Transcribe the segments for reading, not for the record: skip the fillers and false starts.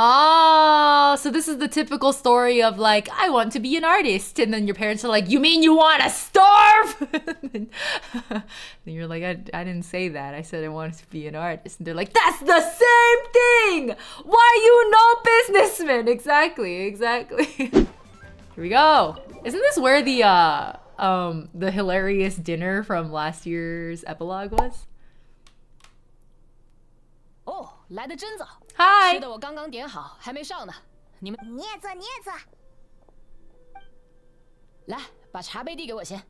Oh, so this is the typical story of like, I want to be an artist. And then your parents are like, you mean you want to starve? And you're like, I didn't say that. I said I wanted to be an artist. And they're like, that's the same thing. Why you no businessman? Exactly. Here we go. Isn't this where the hilarious dinner from last year's epilogue was? Oh, 来得真早。 Hi. 吃的我刚刚点好，还没上呢。你们你也坐。来，把茶杯递给我先。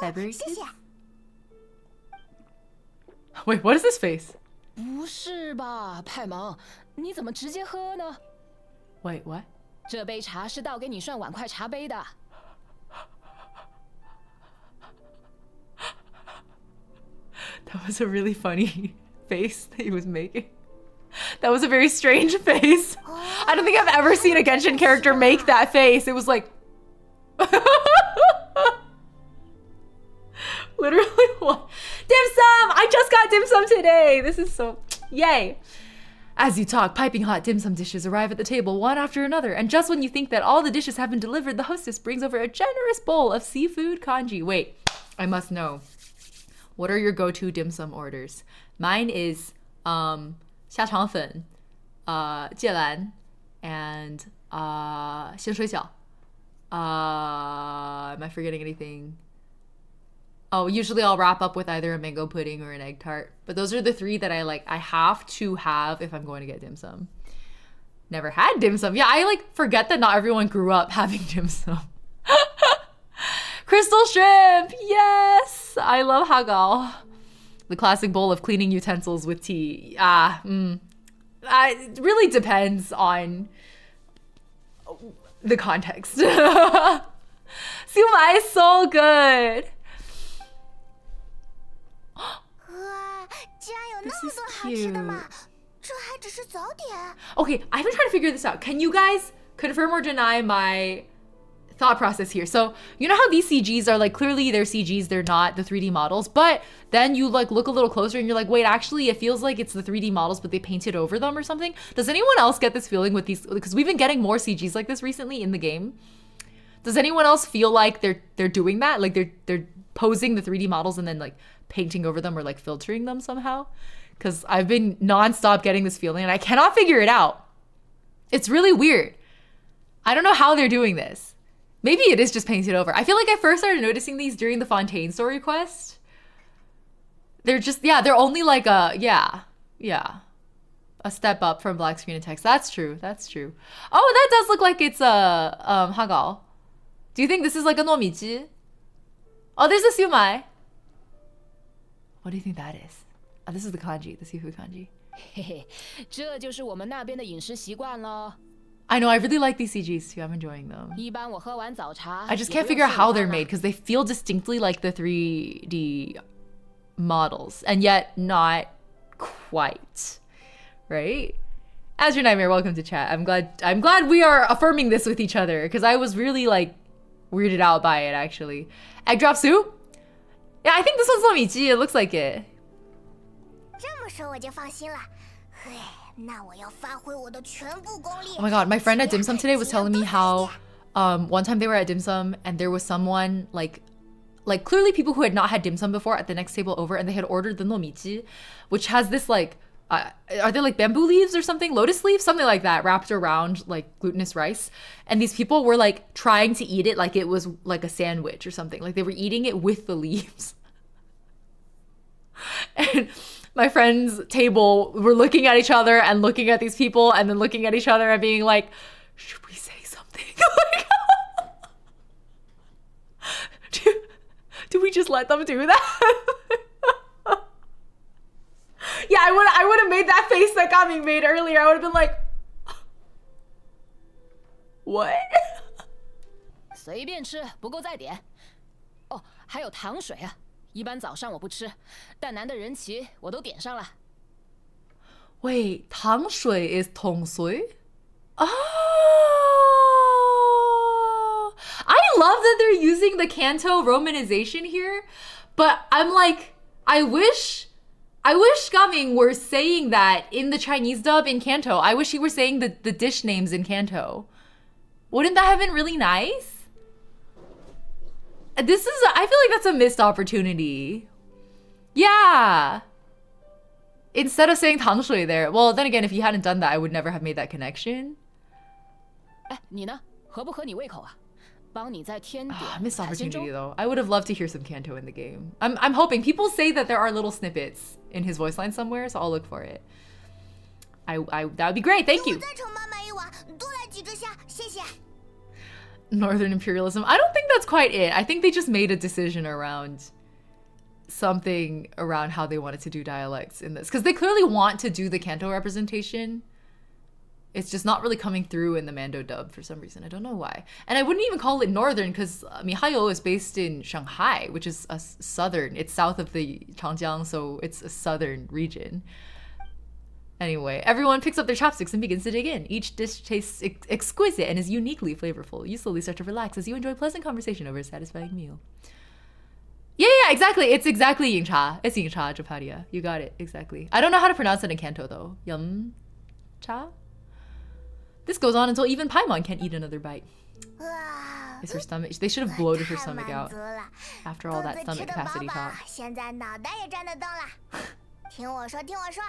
谢谢。Wait, what is this face? 不是吧，派芒，你怎么直接喝呢？ Wait, what? 这杯茶是倒给你涮碗筷茶杯的。 That was a really funny face that he was making. That was a very strange face. I don't think I've ever seen a Genshin character make that face. It was like... Literally what? Dim sum! I just got dim sum today! This is so... Yay! As you talk, piping hot dim sum dishes arrive at the table one after another, and just when you think that all the dishes have been delivered, the hostess brings over a generous bowl of seafood congee. Wait, I must know. What are your go-to dim sum orders? Mine is 虾肠粉, 芥兰, and 咸水饺. Am I forgetting anything? Oh, usually I'll wrap up with either a mango pudding or an egg tart. But those are the three that I have to have if I'm going to get dim sum. Never had dim sum. Yeah, I forget that not everyone grew up having dim sum. Crystal shrimp, yes! I love hagal. The classic bowl of cleaning utensils with tea. It really depends on the context. Siumai is so good. This is cute. Okay, I've been trying to figure this out. Can you guys confirm or deny my thought process here? So you know how these CGs are clearly they're CGs, they're not the 3D models, but then you look a little closer and you're like, wait, actually it feels like it's the 3D models but they painted over them or something. Does anyone else get this feeling with these, because we've been getting more CGs like this recently in the game? Does anyone else feel like they're doing that, like they're posing the 3D models and then painting over them or filtering them somehow? Because I've been nonstop getting this feeling and I cannot figure it out. It's really weird. I don't know how they're doing this. Maybe it is just painted over. I feel like I first started noticing these during the Fontaine story quest. They're just, they're only a step up from black screen and text. That's true. Oh, that does look like it's a hagal. Do you think this is like a nomichi? Oh, there's a siumai. What do you think that is? Oh, this is the kanji, the seafood kanji. 嘿嘿，这就是我们那边的饮食习惯了。 I know, I really like these CGs too. I'm enjoying them. 一般我喝完早茶， I just can't figure out how they're made because they feel distinctly like the 3D models and yet not quite, right? As your nightmare, welcome to chat. I'm glad we are affirming this with each other because I was really weirded out by it actually. Egg drop soup? Yeah, I think this one's nomichi. It looks like it. 这么说我就放心了。嘿，那我要发挥我的全部功力。 Oh my god, my friend at dim sum today was telling me how one time they were at dim sum and there was someone like clearly people who had not had dim sum before at the next table over and they had ordered the nomichi, which has this are they bamboo leaves or something? Lotus leaves? Something like that wrapped around glutinous rice. And these people were trying to eat it like it was like a sandwich or something. Like they were eating it with the leaves. And my friend's table were looking at each other and looking at these people and then looking at each other and being like, should we say something? Do we just let them do that? Yeah, I would have made that face that GaMing made earlier. I would have been like, what? 随便吃，不够再点。哦，还有糖水啊。 一般早上我不吃，但难得人齐，我都点上了。 Wait, 糖水 is 桶水? Oh! I love that they're using the Kanto romanization here, but I'm like, I wish I wish GaMing were saying that in the Chinese dub in Kanto. I wish he were saying the dish names in Kanto. Wouldn't that have been really nice? I feel like that's a missed opportunity. Yeah. Instead of saying 糖水 there. Well, then again, if he hadn't done that, I would never have made that connection. 哎，你呢？合不合你胃口啊？帮你在添点 Missed 海鲜粥。 opportunity though. I would have loved to hear some Kanto in the game. I'm hoping. People say that there are little snippets in his voice line somewhere, so I'll look for it. That would be great. Thank you. 再盛满满一碗，多来几只虾，谢谢。 Northern imperialism. I don't think that's quite it. I think they just made a decision around something around how they wanted to do dialects in this. Because they clearly want to do the Kanto representation. It's just not really coming through in the Mando dub for some reason. I don't know why. And I wouldn't even call it Northern because Mihayo is based in Shanghai, which is a southern. It's south of the Changjiang, so it's a southern region. Anyway, everyone picks up their chopsticks and begins to dig in. Each dish tastes exquisite and is uniquely flavorful. You slowly start to relax as you enjoy pleasant conversation over a satisfying meal. Yeah, exactly. It's exactly Ying Cha. It's Ying Cha, Japadia. You got it. Exactly. I don't know how to pronounce it in Kanto, though. Yum Cha? This goes on until even Paimon can't eat another bite. Is her stomach... They should have bloated her stomach out after all that stomach capacity talk. 现在脑袋也转得动了。听我说，听我说，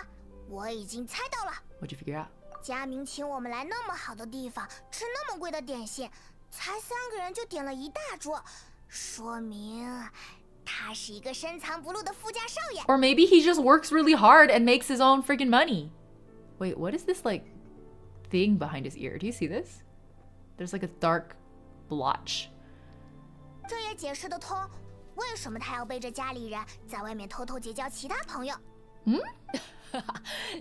我已经猜到了。 What'd you figure out? 佳明请我们来那么好的地方，吃那么贵的点心，才3个人就点了一大桌，说明他是一个深藏不露的富家少爷。 Or maybe he just works really hard and makes his own freaking money. Wait, what is this, like, thing behind his ear? Do you see this? There's like a dark blotch. 这也解释得通，为什么他要背着家里人在外面偷偷结交其他朋友。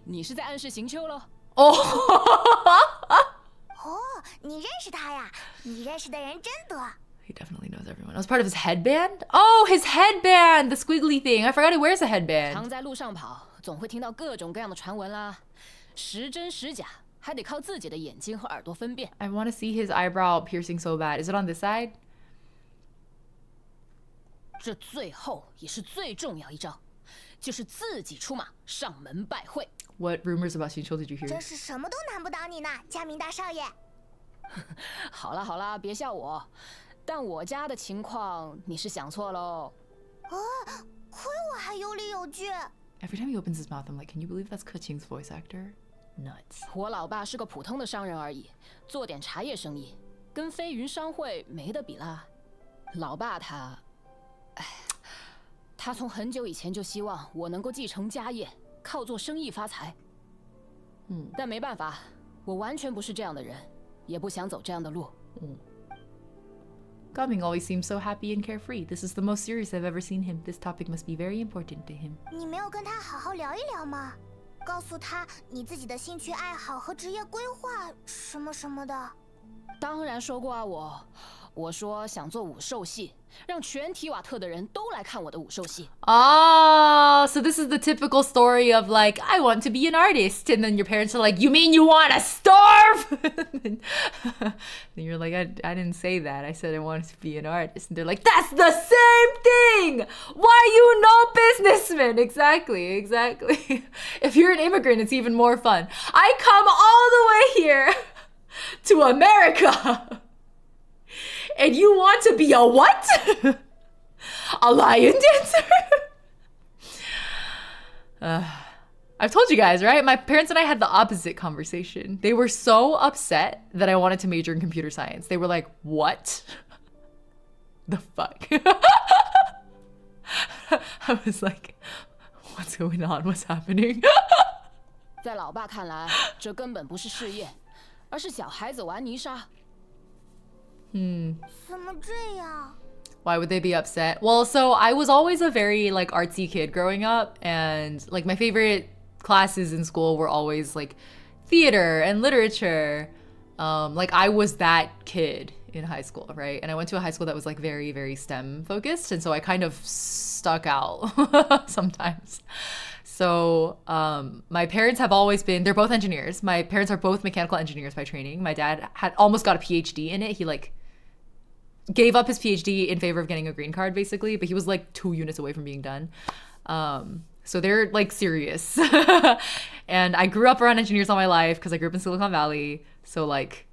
你是在暗示行秋喽？ Oh! 哦，你认识他呀？你认识的人真多。 He definitely knows everyone. That was part of his headband? Oh, his headband! The squiggly thing. I forgot he wears a headband. 常在路上跑，总会听到各种各样的传闻啦，时真时假，还得靠自己的眼睛和耳朵分辨。 I want to see his eyebrow piercing so bad. Is it on this side? 这最后也是最重要一招，就是自己出马上门拜会。 What rumors about Xinqiu did you hear? 真是什么都难不倒你呢，佳明大少爷。好啦好啦，别笑我。但我家的情况你是想错喽。亏我还有理有据。 Every time he opens his mouth, I'm like, can you believe that's Keqing's voice actor? Nuts. 我老爸是个普通的商人而已，做点茶叶生意，跟飞云商会没得比啦。老爸他，他从很久以前就希望我能够继承家业，靠做生意发财。但没办法，我完全不是这样的人，也不想走这样的路。GaMing always seems so happy and carefree. This is the most serious I've ever seen him. This topic must be very important to him. 你没有跟他好好聊一聊吗？告诉他你自己的兴趣爱好和职业规划什么什么的。当然说过啊，我说想做武兽系，让全提瓦特的人都来看我的武兽系。 Oh, so this is the typical story of like, I want to be an artist. And then your parents are like, you mean you want to starve? And you're like, I didn't say that. I said I wanted to be an artist. And they're like, that's the same thing. Why you no businessman? Exactly. If you're an immigrant, it's even more fun. I come all the way here to America. And you want to be a what? A lion dancer? I've told you guys, right? My parents and I had the opposite conversation. They were so upset that I wanted to major in computer science. They were like, what? The fuck? I was like, what's going on? What's happening? 在老爸看来，这根本不是事业，而是小孩子玩泥沙。怎么这样？ Why would they be upset? Well, so I was always a very like artsy kid growing up, and like my favorite classes in school were always like theater and literature. Like I was that kid in high school, right? And I went to a high school that was like very, very STEM focused, and so I kind of stuck out sometimes. So my parents have always been, they're both engineers. My parents are both mechanical engineers by training. My dad had almost got a PhD in it. He like gave up his PhD in favor of getting a green card basically, but he was like 2 units away from being done. So they're like serious. And I grew up around engineers all my life because I grew up in Silicon Valley. So like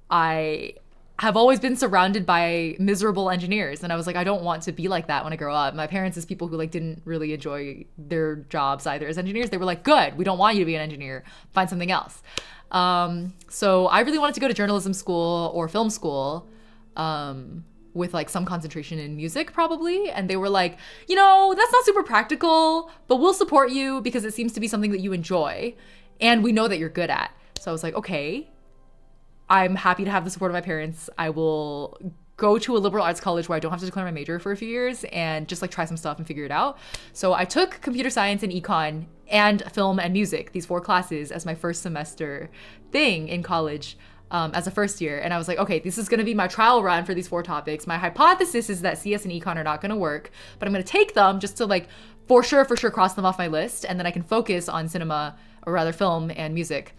I have always been surrounded by miserable engineers. And I was like, I don't want to be like that when I grow up. My parents is people who like didn't really enjoy their jobs either as engineers. They were like, good, we don't want you to be an engineer. Find something else. So I really wanted to go to journalism school or film school. With like some concentration in music probably. And they were like, you know, that's not super practical, but we'll support you because it seems to be something that you enjoy and we know that you're good at. So I was like, okay, I'm happy to have the support of my parents. I will go to a liberal arts college where I don't have to declare my major for a few years and just like try some stuff and figure it out. So I took computer science and econ and film and music, these 4 classes as my first semester thing in college. As a first year. And I was like, okay, this is going to be my trial run for these 4 topics. My hypothesis is that CS and econ are not going to work, but I'm going to take them just to like, for sure cross them off my list. And then I can focus on cinema, or rather film and music.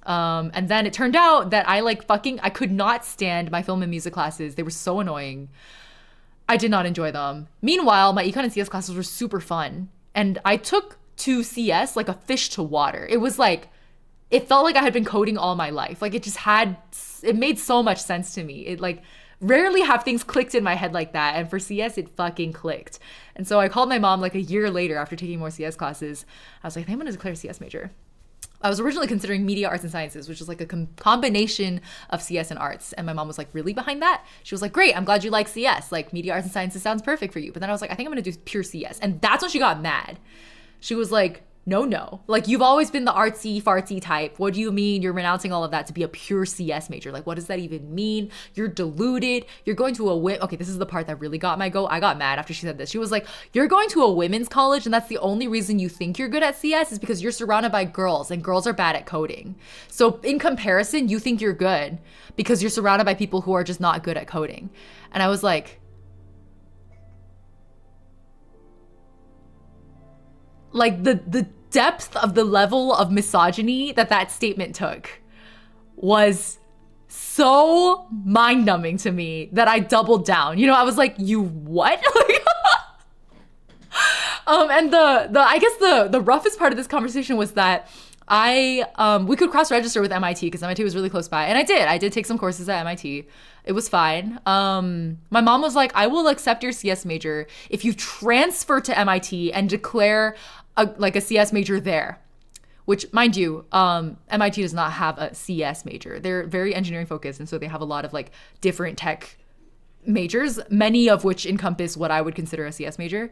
And then it turned out that I could not stand my film and music classes. They were so annoying. I did not enjoy them. Meanwhile, my econ and CS classes were super fun. And I took to CS like a fish to water. It was like, it felt like I had been coding all my life. Like it made so much sense to me. It like rarely have things clicked in my head like that. And for CS, it fucking clicked. And so I called my mom like a year later after taking more CS classes. I was like, I think I'm gonna declare a CS major. I was originally considering media arts and sciences, which is like a combination of CS and arts. And my mom was like, really behind that? She was like, great, I'm glad you like CS. Like media arts and sciences sounds perfect for you. But then I was like, I think I'm gonna do pure CS. And that's when she got mad. She was like, no. Like, you've always been the artsy, fartsy type. What do you mean you're renouncing all of that to be a pure CS major? Like, what does that even mean? You're deluded. You're going to okay, this is the part that really got my goat. I got mad after she said this. She was like, you're going to a women's college and that's the only reason you think you're good at CS is because you're surrounded by girls and girls are bad at coding. So in comparison, you think you're good because you're surrounded by people who are just not good at coding. And I was like, the depth of the level of misogyny that statement took was so mind-numbing to me that I doubled down. You know, I was like, you what? And I guess the roughest part of this conversation was that we could cross-register with MIT because MIT was really close by. And I did take some courses at MIT. It was fine. My mom was like, I will accept your CS major if you transfer to MIT and declare a CS major there, which mind you, MIT does not have a CS major. They're very engineering focused. And so they have a lot of like different tech majors, many of which encompass what I would consider a CS major.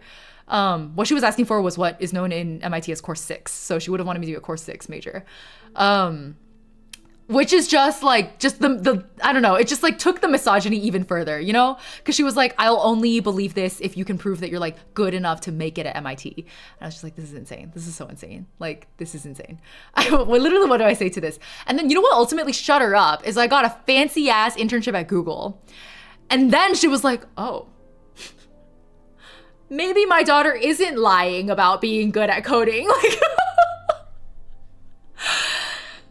What she was asking for was what is known in MIT as Course 6. So she would have wanted me to do a Course 6 major. Which is just the I don't know, it just like took the misogyny even further, you know? Because she was like, I'll only believe this if you can prove that you're like good enough to make it at MIT. And I was just like, this is insane. This is so insane. Like, this is insane. Literally, what do I say to this? And then you know what ultimately shut her up is I got a fancy ass internship at Google. And then she was like, oh, maybe my daughter isn't lying about being good at coding. Like,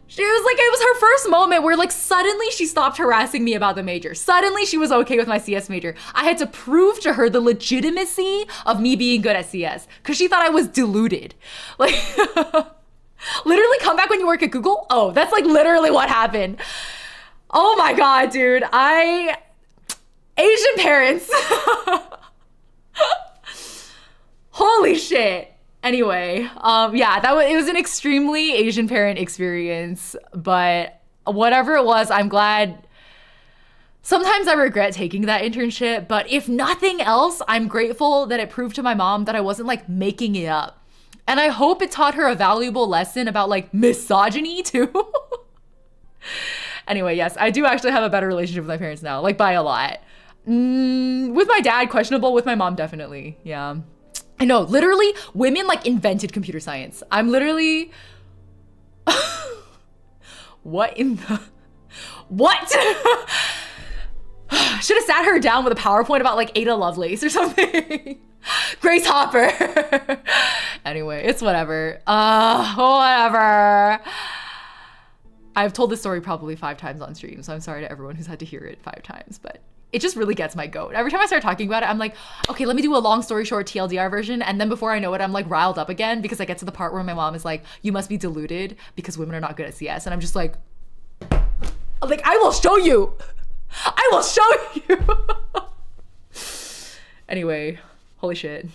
she was like, it was her first moment where like suddenly she stopped harassing me about the major. Suddenly she was okay with my CS major. I had to prove to her the legitimacy of me being good at CS because she thought I was deluded. Like, literally come back when you work at Google? Oh, that's like literally what happened. Oh my God, dude. Asian parents. Holy shit. Anyway, it was an extremely Asian parent experience, but whatever it was, I'm glad. Sometimes I regret taking that internship, but if nothing else, I'm grateful that it proved to my mom that I wasn't like making it up. And I hope it taught her a valuable lesson about like misogyny too. Anyway, yes, I do actually have a better relationship with my parents now, like by a lot. With my dad, questionable. With my mom, definitely. Yeah. I know, literally, women like invented computer science. I'm literally, what? Should have sat her down with a PowerPoint about like Ada Lovelace or something. Grace Hopper. Anyway, it's whatever. Whatever. I've told this story probably 5 times on stream, so I'm sorry to everyone who's had to hear it 5 times, but it just really gets my goat. Every time I start talking about it, I'm like, okay, let me do a long story short TLDR version. And then before I know it, I'm like riled up again because I get to the part where my mom is like, you must be deluded because women are not good at CS. And I'm just like, I will show you. I will show you. Anyway, holy shit.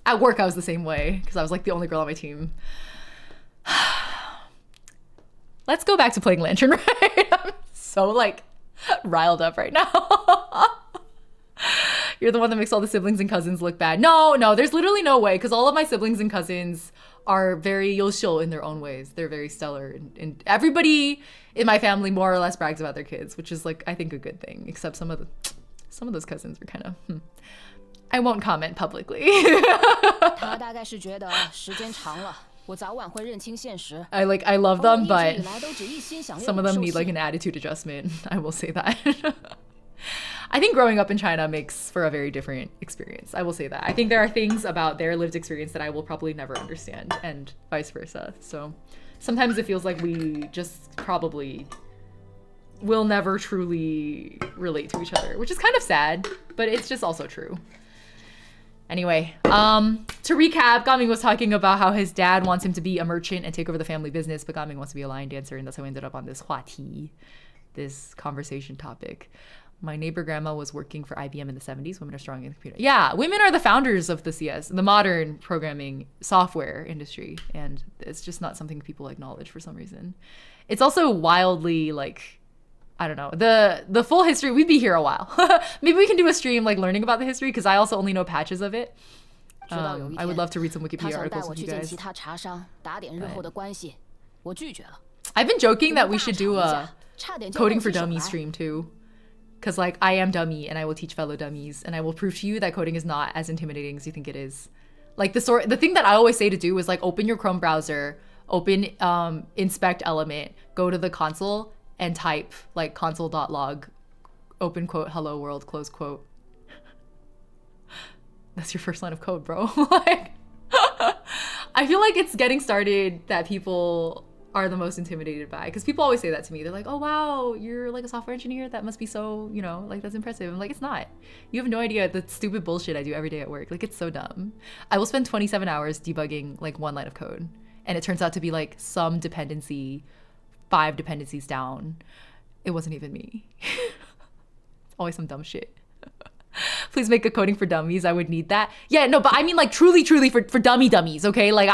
At work, I was the same way because I was like the only girl on my team. Let's go back to playing Lantern Ride. I'm so like riled up right now. You're the one that makes all the siblings and cousins look bad. No, there's literally no way because all of my siblings and cousins are very yoshio in their own ways. They're very stellar. And everybody in my family more or less brags about their kids, which is like, I think a good thing, except some of those cousins were kind of, I won't comment publicly. I love them, but some of them need like an attitude adjustment. I will say that. I think growing up in China makes for a very different experience. I will say that. I think there are things about their lived experience that I will probably never understand, and vice versa. So sometimes it feels like we just probably will never truly relate to each other, which is kind of sad, but it's just also true. Anyway, to recap, GaMing was talking about how his dad wants him to be a merchant and take over the family business, but GaMing wants to be a lion dancer, and that's how we ended up on this 话题, this conversation topic. My neighbor grandma was working for IBM in the 70s. Women are strong in the computer. Yeah, women are the founders of the CS, the modern programming software industry, and it's just not something people acknowledge for some reason. It's also wildly like, I don't know, the full history. We'd be here a while. Maybe we can do a stream like learning about the history because I also only know patches of it. I would love to read some Wikipedia articles with you guys. I've been joking that we should do a coding for dummies stream too. Because like I am dummy and I will teach fellow dummies and I will prove to you that coding is not as intimidating as you think it is. Like the thing that I always say to do is like open your Chrome browser, open inspect element, go to the console and type like console.log, open quote, hello world, close quote. That's your first line of code, bro. Like, I feel like it's getting started that people are the most intimidated by, because people always say that to me. They're like, oh wow, you're like a software engineer, that must be so, you know, like that's impressive. I'm like, it's not. You have no idea the stupid bullshit I do every day at work. Like, it's so dumb. I will spend 27 hours debugging like one line of code, and it turns out to be like some dependency 5 dependencies down. It wasn't even me. It's always some dumb shit. Please make a coding for dummies. I would need that. Yeah, no, but I mean like truly for dummies, okay? Like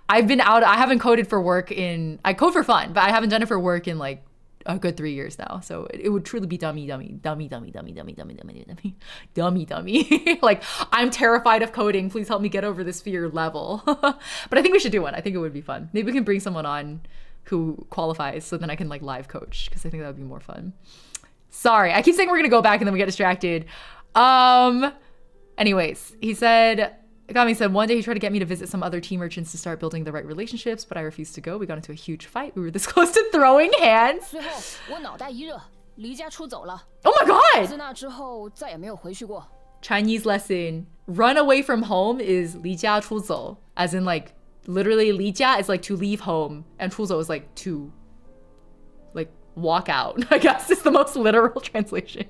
I've been out, I haven't coded for work I code for fun, but I haven't done it for work in like a good 3 years now. So it would truly be dummy. Like, I'm terrified of coding. Please help me get over this fear level. But I think we should do one. I think it would be fun. Maybe we can bring someone on who qualifies so then I can like live coach, because I think that would be more fun. Sorry, I keep saying we're gonna go back and then we get distracted. Anyways, GaMing said one day he tried to get me to visit some other tea merchants to start building the right relationships, but I refused to go. We got into a huge fight. We were this close to throwing hands. Oh my god! Chinese lesson. Run away from home is 离家出走, as in like literally 离家 is like to leave home, and 出走 is like to like walk out, I guess is the most literal translation.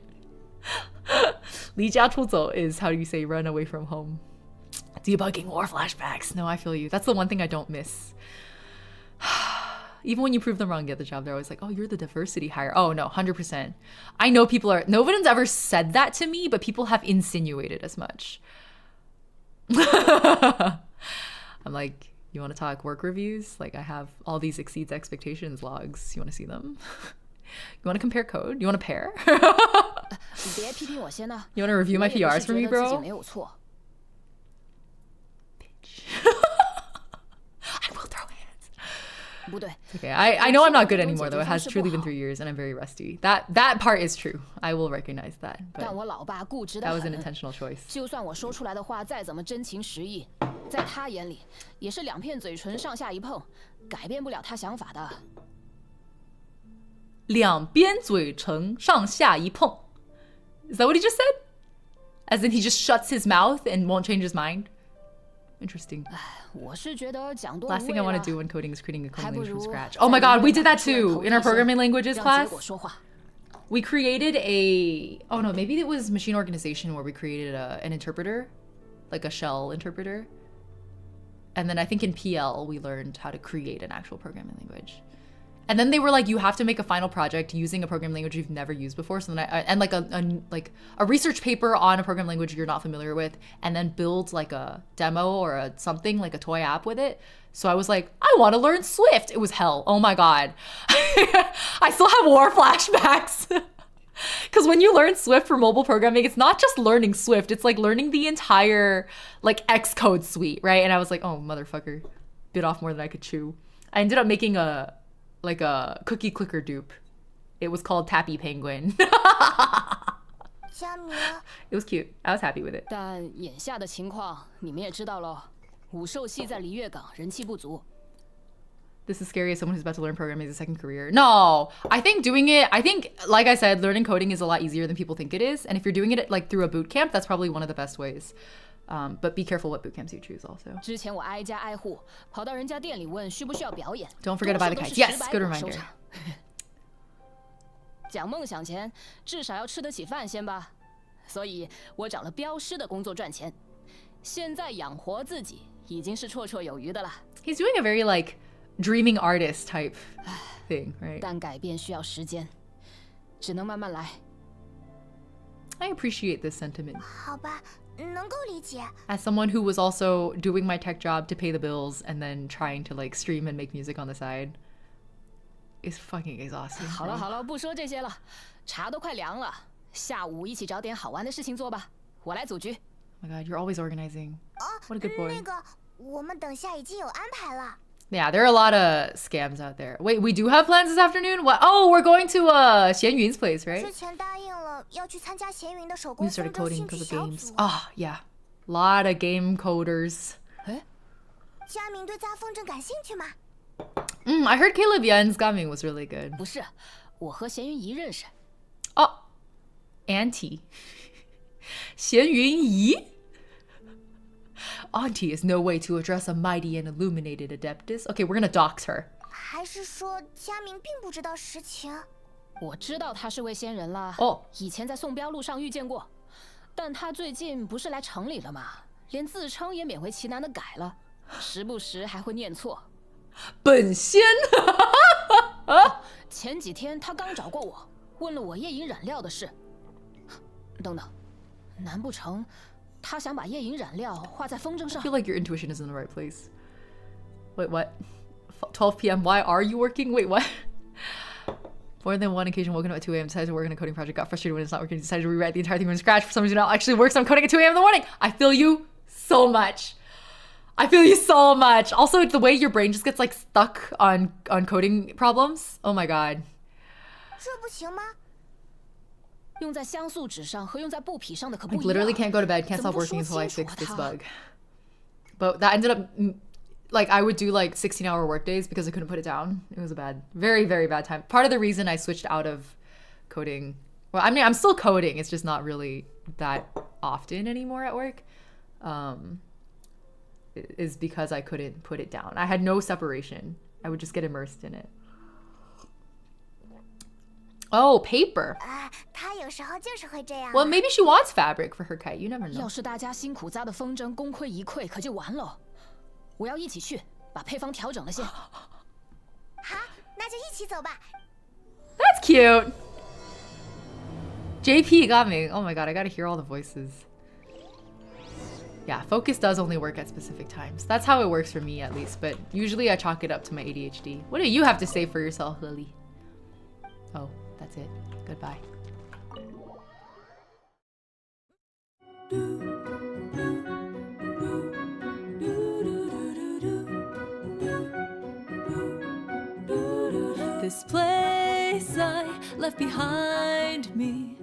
离家出走 is how do you say run away from home. Debugging war flashbacks. No, I feel you. That's the one thing I don't miss. Even when you prove them wrong, get the job, they're always like, oh, you're the diversity hire. Oh no, 100%. I know people are, no one's ever said that to me, but people have insinuated as much. I'm like, you want to talk work reviews? Like, I have all these exceeds expectations logs. You want to see them? You want to compare code? You want to pair? You want to review my PRs for me, bro? Bitch. I will throw hands. Okay, I know I'm not good anymore, though. It has truly been 3 years, and I'm very rusty. That part is true. I will recognize that. But that was an intentional choice. 两边嘴唇上下一碰. Is that what he just said? As in he just shuts his mouth and won't change his mind? Interesting. Last thing I want to do when coding is creating a coding language from scratch. Oh my god, we did that too in our programming languages class. we created oh no, maybe it was machine organization where we created an interpreter, like a shell interpreter. And then I think in PL, we learned how to create an actual programming language. And then they were like, you have to make a final project using a programming language you've never used before. So then and like a research paper on a programming language you're not familiar with, and then build like a demo or something like a toy app with it. So I was like, I want to learn Swift. It was hell. Oh my God. I still have war flashbacks. Because when you learn Swift for mobile programming, it's not just learning Swift. It's like learning the entire like Xcode suite, right? And I was like, oh, motherfucker. Bit off more than I could chew. I ended up making a cookie clicker dupe. It was called Tappy Penguin. It was cute. I was happy with it. 但眼下的情况你们也知道咯，武兽系在璃月港人气不足。 This is scary as someone who's about to learn programming as a second career. No, I think like I said, learning coding is a lot easier than people think it is. And if you're doing it like through a boot camp, that's probably one of the best ways. But be careful what boot camps you choose also. 之前我挨家挨户跑到人家店里问需不需要表演。 Don't forget to buy the kites. Yes, good reminder. 讲梦想前，至少要吃得起饭先吧。所以我找了镖师的工作赚钱。现在养活自己已经是绰绰有余的了。 He's doing a very like dreaming artist type thing, right? 但改变需要时间，只能慢慢来。 I appreciate this sentiment. 好吧，能够理解。 As someone who was also doing my tech job to pay the bills and then trying to like stream and make music on the side is fucking exhausting. 好了好了，不说这些了，茶都快凉了，下午一起找点好玩的事情做吧，我来组局。 Oh my God, you're always organizing. What a good boy. 那个，我们等下已经有安排了。 Yeah, there are a lot of scams out there. Wait, we do have plans this afternoon? What? Oh, we're going to xianyun's place, right? 之前答应了要去参加闲云的手 We 工 started 风筝 coding 兴趣 because of 小 games. 组。 Oh, yeah. Lot of game coders. 佳明对扎风筝感兴趣吗？ I heard Caleb Yen's GaMing was really good. 不是，我和咸云姨认识。 Oh, Auntie. 咸云姨? Auntie is no way to address a mighty and illuminated adeptus. Okay, we're gonna dox her. 还是说佳明并不知道实情？我知道他是位仙人啦。哦，以前在送镖路上遇见过，但他最近不是来城里了吗？连自称也勉为其难的改了，时不时还会念错。本仙。前几天他刚找过我，问了我夜影染料的事。等等，难不成他想把夜影染料画在风筝上？ I feel like your intuition is in the right place. Wait, what? 12 p.m. Why are you working? Wait, what? More than one occasion, woken up at 2 a.m., decided to work on a coding project, got frustrated when it's not working, decided to rewrite the entire thing from scratch. For some reason, it actually works. I'm coding at 2 a.m. in the morning. I feel you so much. I feel you so much. Also, the way your brain just gets like stuck on coding problems. Oh my god. 这不行吗？用在像素纸上和用在布匹上的可不 Like 一样。 literally can't go to bed, can't stop working until I fix this bug. But that ended up like I would do like 16-hour work days because I couldn't put it down. It was a bad, very, very bad time. Part of the reason I switched out of coding, well, I mean, I'm still coding. It's just not really that often anymore at work. Is because I couldn't put it down. I had no separation. I would just get immersed in it. Oh, paper. 他有时候就是会这样。 Well, maybe she wants fabric for her kite. You never know. 要是大家辛苦扎的风筝功亏一篑，可就完了。我要一起去，把配方调整了先。好，那就一起走吧。 That's cute. JP got me. Oh my god, I gotta hear all the voices. Yeah, focus does only work at specific times. That's how it works for me, at least. But usually I chalk it up to my ADHD. What do you have to say for yourself, Lily? Oh, that's it. Goodbye. This place I left behind me